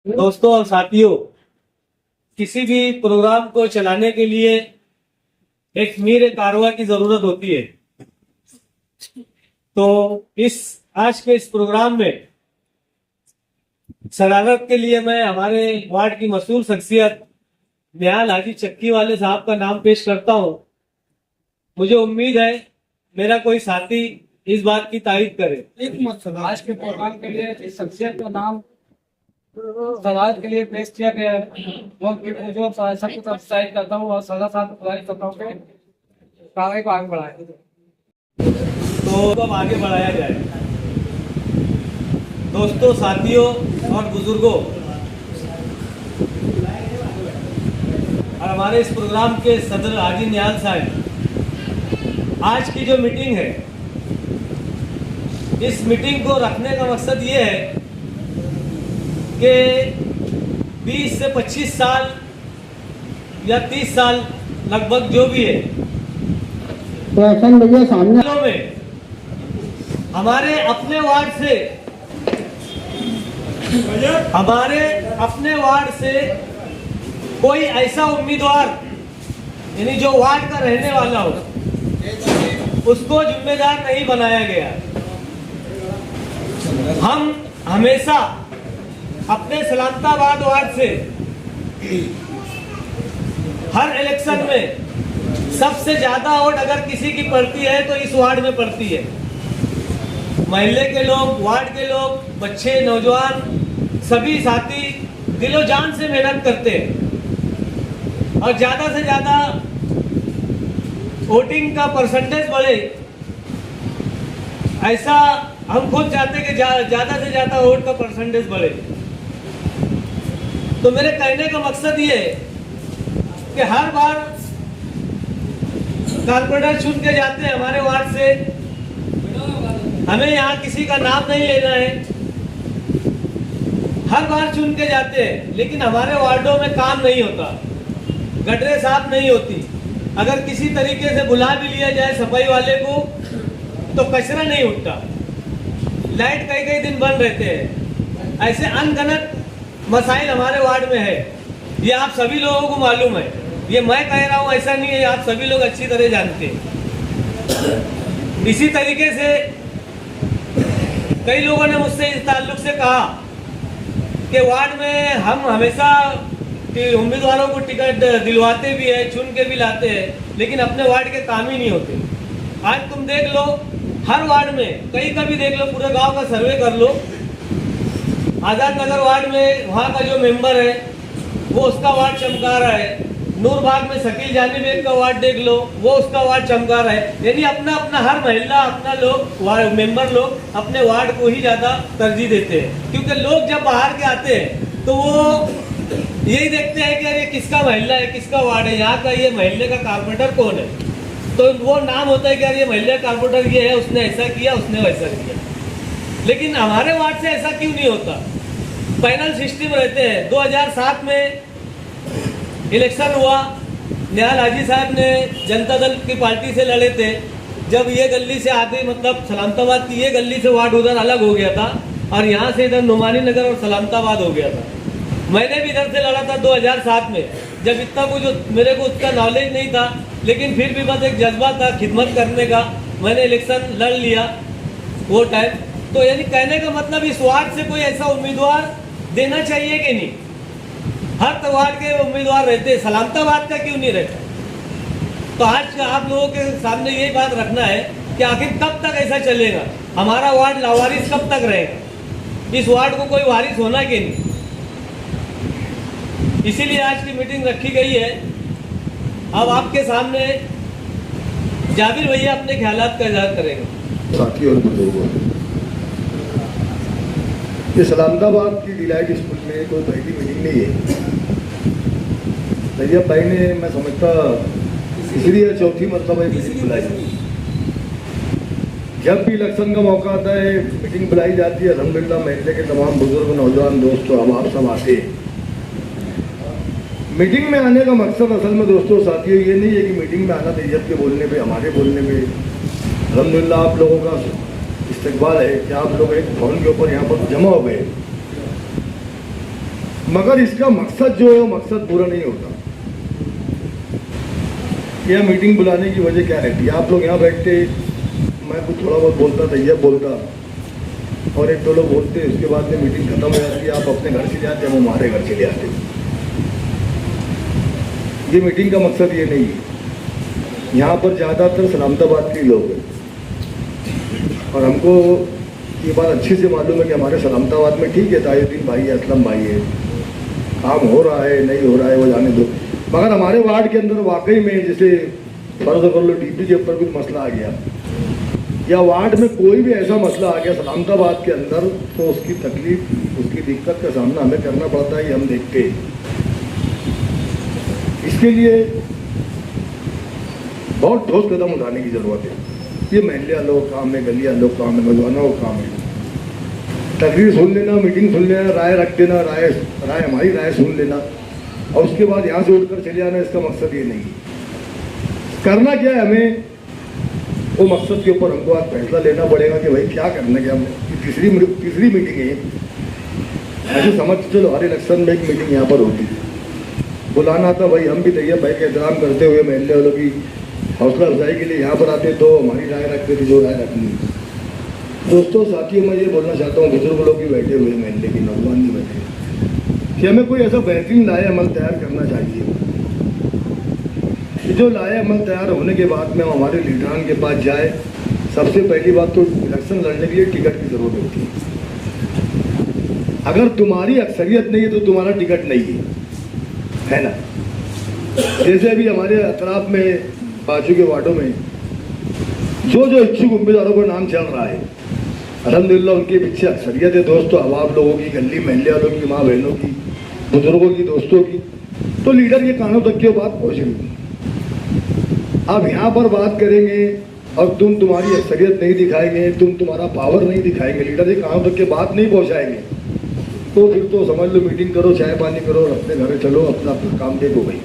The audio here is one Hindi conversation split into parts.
दोस्तों और साथियों, किसी भी प्रोग्राम को चलाने के लिए एक मीर कारवा की जरूरत होती है। तो आज के इस प्रोग्राम में शरारत के लिए मैं हमारे वार्ड की मशहूर शख्सियत निहाल हाजी चक्की वाले साहब का नाम पेश करता हूं। मुझे उम्मीद है मेरा कोई साथी इस बात की तारीफ करे। आज के प्रोग्राम के लिए इस शख्सियत का नाम समाज के लिए पेश किया गया है। वो जो सबको प्रोत्साहित करता हूँ और सदा साथ प्रोत्साहित करता हूँ कि कार्य को आगे बढ़ाए। तो अब आगे बढ़ाया जाए। दोस्तों, साथियों और बुजुर्गों, और हमारे इस प्रोग्राम के सदर हाजी निहाल साहब, आज की जो मीटिंग है, इस मीटिंग को रखने का मकसद ये है कि 20 से 25 साल या 30 साल लगभग जो भी है, सामने में हमारे अपने वार्ड से कोई ऐसा उम्मीदवार, यानी जो वार्ड का रहने वाला हो, उसको जिम्मेदार नहीं बनाया गया। हम हमेशा अपने सलामताबाद वार्ड से हर इलेक्शन में सबसे ज्यादा वोट अगर किसी की पड़ती है तो इस वार्ड में पड़ती है। महल्ले के लोग, वार्ड के लोग, बच्चे, नौजवान, सभी साथी दिलो जान से मेहनत करते हैं और ज्यादा से ज्यादा वोटिंग का परसेंटेज बढ़े, ऐसा हम खुद चाहते हैं कि ज्यादा से ज्यादा वोट का परसेंटेज बढ़े। तो मेरे कहने का मकसद ये है कि हर बार कारपोरेटर चुन के जाते हैं हमारे वार्ड से, हमें यहाँ किसी का नाम नहीं लेना है, हर बार चुन के जाते हैं, लेकिन हमारे वार्डों में काम नहीं होता, गटरें साफ नहीं होती। अगर किसी तरीके से बुला भी लिया जाए सफाई वाले को तो कचरा नहीं उठता, लाइट कई कई दिन बंद रहते हैं। ऐसे अनगनत मसाइल हमारे वार्ड में है, ये आप सभी लोगों को मालूम है। ये मैं कह रहा हूँ ऐसा नहीं है, आप सभी लोग अच्छी तरह जानते हैं। इसी तरीके से कई लोगों ने मुझसे इस ताल्लुक से कहा कि वार्ड में हम हमेशा उम्मीदवारों को टिकट दिलवाते भी है, चुन के भी लाते हैं, लेकिन अपने वार्ड के काम ही नहीं होते। आज तुम देख लो, हर वार्ड में कहीं का भी देख लो, पूरे गांव का सर्वे कर लो, आजाद नगर वार्ड में वहाँ का जो मेंबर है वो उसका वार्ड चमका रहा है, नूरबाग में शकील जानी बेग का वार्ड देख लो, वो उसका वार्ड चमका रहा है। यानी अपना अपना हर महिला, अपना लोग, मेंबर लोग अपने वार्ड को ही ज्यादा तरजीह देते हैं, क्योंकि लोग जब बाहर के आते हैं तो वो यही देखते हैं कि अरे किसका महिला है, किसका वार्ड है, यहाँ का ये महल्ले का कारपोरेटर कौन है, तो वो नाम होता है कि अरे ये महल्ले का कारपोरेटर ये है, उसने ऐसा किया, उसने वैसा किया। लेकिन हमारे वार्ड से ऐसा क्यों नहीं होता? पैनल सिस्टम रहते हैं। 2007 में इलेक्शन हुआ, निहाल हाजी साहब ने जनता दल की पार्टी से लड़े थे। जब ये गली से आते, मतलब सलामताबाद की ये गली से वार्ड उधर अलग हो गया था और यहाँ से इधर नुमानी नगर और सलामताबाद हो गया था। मैंने भी इधर से लड़ा था 2007 में, जब इतना कुछ मेरे को उसका नॉलेज नहीं था, लेकिन फिर भी बस एक जज्बा था खिदमत करने का, मैंने इलेक्शन लड़ लिया वो टाइम। तो यानी कहने का मतलब इस वार्ड से कोई ऐसा उम्मीदवार देना चाहिए कि नहीं? हर वार्ड के उम्मीदवार रहते, सलामताबाद का क्यों नहीं रहता? तो आज आप लोगों के सामने ये बात रखना है कि आखिर कब तक ऐसा चलेगा? हमारा वार्ड लावारिस कब तक रहेगा? इस वार्ड को कोई वारिस होना कि नहीं? इसीलिए आज की मीटिंग रखी गई है। अब आपके सामने जाबिर भैया अपने ख्यालात का इजहार करेंगे। साथी और बुजुर्गों, ये सलामताबाद की डिलाइट स्कूल में कोई पहली मीटिंग नहीं है। रैयत भाई ने, मैं समझता इसलिए चौथी मतलब है मीटिंग बुलाई। जब भी इलेक्शन का मौका आता है मीटिंग बुलाई जाती है। अल्हम्दुलिल्लाह महल्ले के तमाम बुजुर्ग, नौजवान दोस्तों, अब आप सब आते हैं। मीटिंग में आने का मकसद असल में दोस्तों, साथियों, ये नहीं है कि मीटिंग में आना तैयब के बोलने पे, हमारे बोलने में। अल्हम्दुलिल्लाह आप लोगों का इस्तकबाल है कि आप लोग एक भवन के ऊपर यहाँ पर जमा हो गए। मगर इसका मकसद जो है वो मकसद पूरा नहीं होता। यह मीटिंग बुलाने की वजह क्या रहती है? आप लोग यहाँ बैठते, मैं कुछ थोड़ा बहुत बोलता था, यह बोलता और एक दो लोग बोलते, उसके बाद में मीटिंग खत्म हो जाती है, आप अपने घर चले जाते, हम हमारे घर चले आते। ये मीटिंग का मकसद ये नहीं है। यहाँ पर ज़्यादातर सलामताबाद के लोग हैं और हमको ये बात अच्छे से मालूम है कि हमारे सलामताबाद में ठीक है, ताजुद्दीन भाई है, असलम भाई है, काम हो रहा है नहीं हो रहा है वो जाने दो। मगर हमारे वार्ड के अंदर वाकई में जैसे फर्ज कर लो डीपी के ऊपर कुछ मसला आ गया या वार्ड में कोई भी ऐसा मसला आ गया सलामताबाद के अंदर, तो उसकी तकलीफ, उसकी दिक्कत का सामना हमें करना पड़ता है, ये हम देखते हैं। इसके लिए बहुत ठोस कदम उठाने की जरूरत है। ये महल्ले वालों का काम है, गली वालों का काम है, नौजवानों का काम है। तकरीर सुन लेना, मीटिंग सुन लेना, राय रख देना, राय हमारी राय सुन लेना और उसके बाद यहाँ से उठकर चले जाना, इसका मकसद ये नहीं है। करना क्या है हमें, वो मकसद के ऊपर हमको आज फैसला लेना पड़ेगा कि भाई क्या करना, क्या तीसरी मीटिंग है। ऐसे समझ चलो हर इलेक्शन में एक मीटिंग यहाँ पर होती है, बुलाना था भाई, हम भी तैयार भाई का एहतराम करते हुए महल्ले वालों की हौसला अफजाई के लिए यहाँ पर आते तो हमारी राय रखते थे जो राय रखनी। दोस्तों साथियों, मैं ये बोलना चाहता हूँ, बुजुर्ग लोग भी बैठे हुए महल्ले के, नौजवान भी बैठे, कि हमें कोई ऐसा बेहतरीन लाए अमल तैयार करना चाहिए कि जो लाए अमल तैयार होने के बाद में हम हमारे लीडरान के पास जाए। सबसे पहली बात तो इलेक्शन लड़ने के लिए टिकट की जरूरत होती है। अगर तुम्हारी अक्सरियत नहीं है तो तुम्हारा टिकट नहीं है ना। जैसे अभी हमारे अतराफ में बाजू के वार्डों में जो इच्छुक उम्मीदवारों का नाम चल रहा है, अल्हम्दुलिल्लाह उनके पीछे अक्सरियत है दोस्तों, अवाब लोगों की, गली महल्ले वालों की, माँ बहनों की, बुजुर्गों की, दोस्तों की, तो लीडर के कानों तक की बात पहुँच रही। अब यहाँ पर बात करेंगे और तुम्हारी अक्सरियत नहीं दिखाएंगे, तुम्हारा पावर नहीं दिखाएंगे, लीडर के कानों तक के बात नहीं पहुँचाएंगे, तो फिर तो समझ लो मीटिंग करो, चाय पानी करो और अपने घर चलो, अपना अपना काम देखो भाई।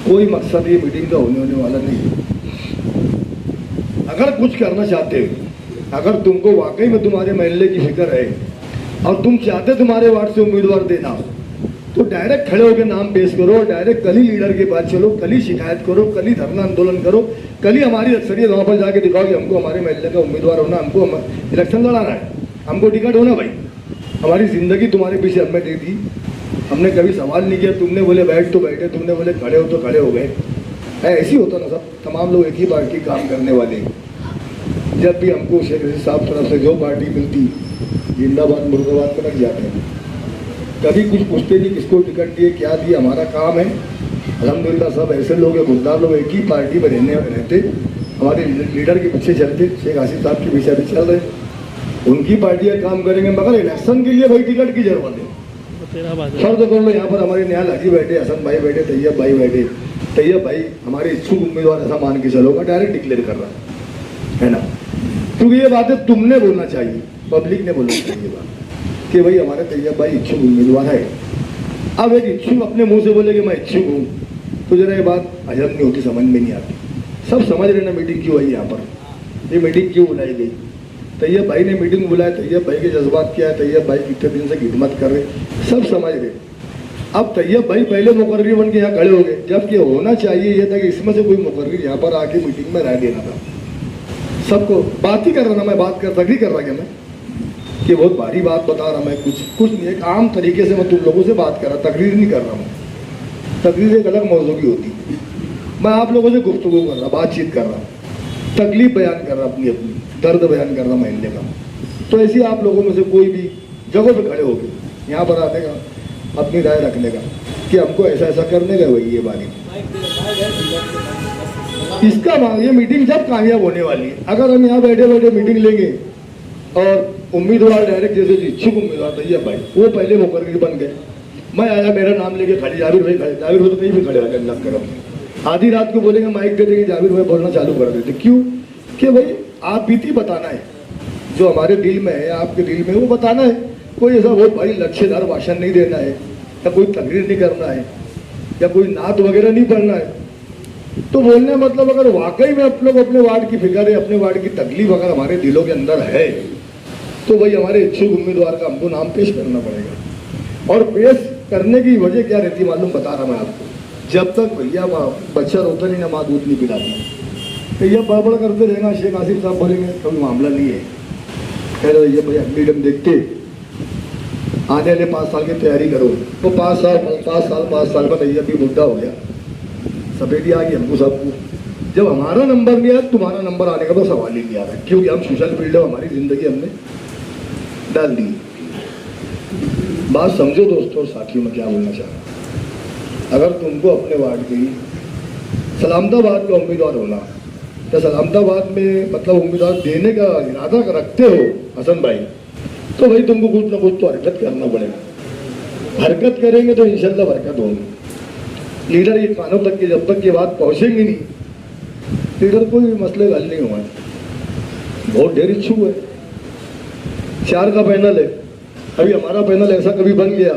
कोई मकसद ये मीटिंग का होने वाला नहीं है। अगर कुछ करना चाहते हो, अगर तुमको वाकई में तुम्हारे महल्ले की फिक्र है और तुम चाहते तुम्हारे वार्ड से उम्मीदवार देना, तो डायरेक्ट खड़े होकर नाम पेश करो, डायरेक्ट कल ही लीडर के पास चलो, कल ही शिकायत करो, कल ही धरना आंदोलन करो, कल ही हमारी अक्सरियत वहाँ पर जाके दिखाओ कि हमको हमारे महल्ले का उम्मीदवार होना, हमको इलेक्शन लड़ाना है, हमको टिकट होना भाई। हमारी ज़िंदगी तुम्हारे पीछे हमने दे दी, हमने कभी सवाल नहीं किया, तुमने बोले बैठ तो बैठे, तुमने बोले खड़े हो तो खड़े हो गए। ऐसे ही होता ना सब, तमाम लोग एक ही पार्टी काम करने वाले। जब भी हमको शेख रशीद साहब तरफ से जो पार्टी मिलती, जिंदाबाद मुर्दाबाद पर लग जाते हैं, कभी कुछ पूछते नहीं किसको टिकट दिए, क्या दिए, हमारा काम है। अल्हम्दुलिल्लाह सब ऐसे लोग हैं, खुददार लोग, एक ही पार्टी में रहते, हमारे लीडर के पीछे चलते, शेख आसिफ साहब के पीछे भी चल रहे, उनकी पार्टियाँ काम करेंगे, मगर इलेक्शन के लिए भाई टिकट की जरूरत है। फर्ज कर लो यहाँ पर हमारे न्याल हाजी बैठे, हसन भाई बैठे, तैयब भाई बैठे, तैयब भाई हमारे इच्छुक उम्मीदवार ऐसा मान के चलो, मैं डायरेक्ट डिक्लेयर कर रहा है ना, क्योंकि ये बातें तुमने बोलना चाहिए, पब्लिक ने बोलना चाहिए बात कि भाई हमारे तैयब भाई इच्छुक उम्मीदवार है। अब एक इच्छुक अपने मुंह से बोले कि मैं इच्छुक हूँ, तो जरा ये बात हजम नहीं होती, समझ में नहीं आती। सब समझ रहे ना मीटिंग क्यों आई यहाँ पर, ये मीटिंग क्यों बुलाई गई, तैयब भाई ने मीटिंग बुलाया, तैयब भाई के जज्बात क्या है, तैयब भाई कितने दिन से खिदमत कर रहे, सब समझ रहे। अब तैयब भाई पहले मुकर्री बन के यहाँ खड़े हो गए, जबकि होना चाहिए ये था कि इसमें से कोई मुकर्री यहाँ पर आके मीटिंग में राय देना था। सबको बात ही कर रहा ना, मैं बात कर तकरीर कर रहा क्या मैं, कि बहुत भारी बात बता रहा मैं, कुछ नहीं, एक आम तरीके से मैं तुम लोगों से बात कर रहा, तकरीर नहीं कर रहा हूँ। तकरीर एक अलग मौजू की होती, मैं आप लोगों से गुफ्तगू कर रहा, बातचीत कर रहा, तकलीफ बयान कर रहा, अपनी अपनी दर्द बयान कर रहा महल्ले का। तो ऐसे आप लोगों में से कोई भी जगह पे खड़े होकर यहाँ पर आने का, अपनी राय रखने का कि हमको ऐसा ऐसा करने का, वही ये बात इसका ये मीटिंग जब कामयाब होने वाली है। अगर हम यहाँ बैठे बैठे मीटिंग लेंगे और उम्मीदवार डायरेक्ट जैसे इच्छुक उम्मीदवार तैयब भाई वो पहले मुकर्री बन गए, मैं आया मेरा नाम लेके खड़े, जाबिर भाई खड़े, जाबिर भाई तो कहीं भी खड़े हो अल्लाह करम, आधी रात को बोलेंगे माइक दे देंगे, जाबिर भाई बोलना चालू कर देते। क्यों कि भाई आप बीती बताना है, जो हमारे दिल में है, आपके दिल में, वो बताना है। कोई ऐसा बहुत भारी लक्ष्यदार भाषण नहीं देना है, या कोई तकरीर नहीं करना है, या कोई नात वगैरह नहीं पढ़ना है। तो बोलने मतलब अगर वाकई में आप लोग अपने वार्ड की फिक्र है, अपने वार्ड की तकलीफ अगर हमारे दिलों के अंदर है, तो भाई हमारे इच्छुक उम्मीदवार का हमको नाम पेश करना पड़ेगा। और पेश करने की वजह क्या रहती है मालूम बता रहा मैं आपको। जब तक भैया बच्चा रोता नहीं ना माँ दूध नहीं पिलाती, तो ये बड़बड़ करते रहेगा। शेख आसिफ साहब बोलेंगे कोई मामला नहीं है, कह रहे भैया भैया अगली टर्म देखते, आने वाले 5 साल की तैयारी करो। तो 5 साल में भैया भी बुढ़ा हो गया, सफेदी आ गई हमको सबको। जब हमारा नंबर नहीं आया, तुम्हारा नंबर आने का तो सवाल ही नहीं आ रहा, क्योंकि हम सोशल फील्ड में हमारी जिंदगी हमने डाल दी। बात समझो दोस्तों और साथियों में क्या बोलना चाह रहा हूं। अगर तुमको अपने वार्ड की सलामताबाद का उम्मीदवार होना या सलामताबाद में मतलब उम्मीदवार देने का इरादा रखते हो हसन भाई, तो भाई तुमको कुछ ना कुछ तो हरकत करना पड़ेगा। हरकत करेंगे तो इंशाल्लाह बरकत होगी। लीडर ये कानों तक की जब तक ये बात पहुंचेंगी नहीं, लीडर कोई मसले हल नहीं हुआ। बहुत ढेर इच्छू है, 4 का पैनल है। अभी हमारा पैनल ऐसा कभी बन गया,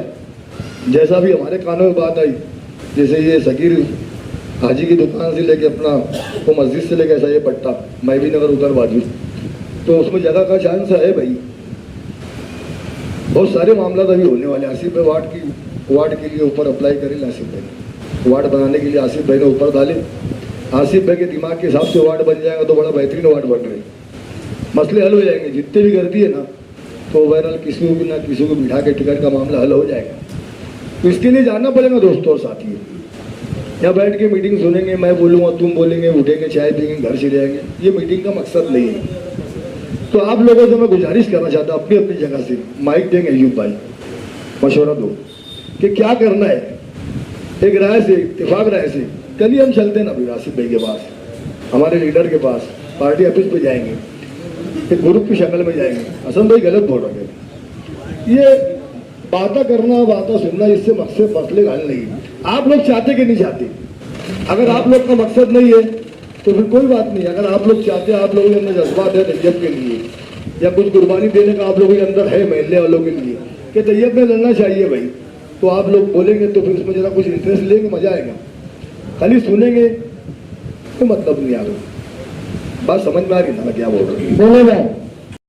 जैसा भी हमारे कानों में बात आई, जैसे ये सगीर हाजी की दुकान से लेके अपना वो मस्जिद से लेके ऐसा ये पट्टा मैवी नगर उधर बाजू, तो उसमें जगह का चांस है भाई। बहुत सारे मामला अभी होने वाले। आसिफ भाई वार्ड के लिए ऊपर अप्लाई करें, आसिफ भाई वार्ड बनाने के लिए आसिफ भाई ने ऊपर डाले। आसिफ भाई के दिमाग के हिसाब से वार्ड बन जाएगा तो बड़ा बेहतरीन वार्ड बन रहे, मसले हल हो जाएंगे। जितने भी करती है ना तो ओवरऑल किसी को भी ना किसी को बिठा के टिकट का मामला हल हो जाएगा। तो इसके लिए जाना पड़ेगा दोस्तों और साथियों। यहाँ बैठ के मीटिंग सुनेंगे, मैं बोलूँगा तुम बोलेंगे, उठेंगे चाय पियेंगे घर चले जाएंगे, ये मीटिंग का मकसद नहीं है। तो आप लोगों से मैं गुजारिश करना चाहता हूँ, अपनी अपनी जगह से माइक देंगे अयूब भाई, मशवरा दो कि क्या करना है। एक राय से, इत्तेफाक राय से कल ही हम चलते हैं ना भाई आसिफ भाई के पास, हमारे लीडर के पास, पार्टी ऑफिस पे जाएंगे, एक ग्रुप की शक्ल में जाएंगे। हसन भाई गलत बोल रहे हैं, ये बातें करना बातें सुनना इससे मकसद मसले हल नहीं। आप लोग चाहते कि नहीं चाहते? अगर आप लोग का मकसद नहीं है तो फिर कोई बात नहीं। अगर आप लोग चाहते हैं, आप लोगों के अंदर जज्बात है तैयब के लिए या कुछ कुर्बानी देने का आप लोगों के अंदर है महल्ले वालों के लिए कि तैयब में लड़ना चाहिए भाई, तो आप लोग बोलेंगे तो फिर उसमें जरा कुछ इंटरेस्ट लेंगे, मजा आएगा। खाली सुनेंगे तो मतलब नहीं आ रहा। बात समझ में आ रही ना मैं क्या बोल रहा हूँ? बोले भाई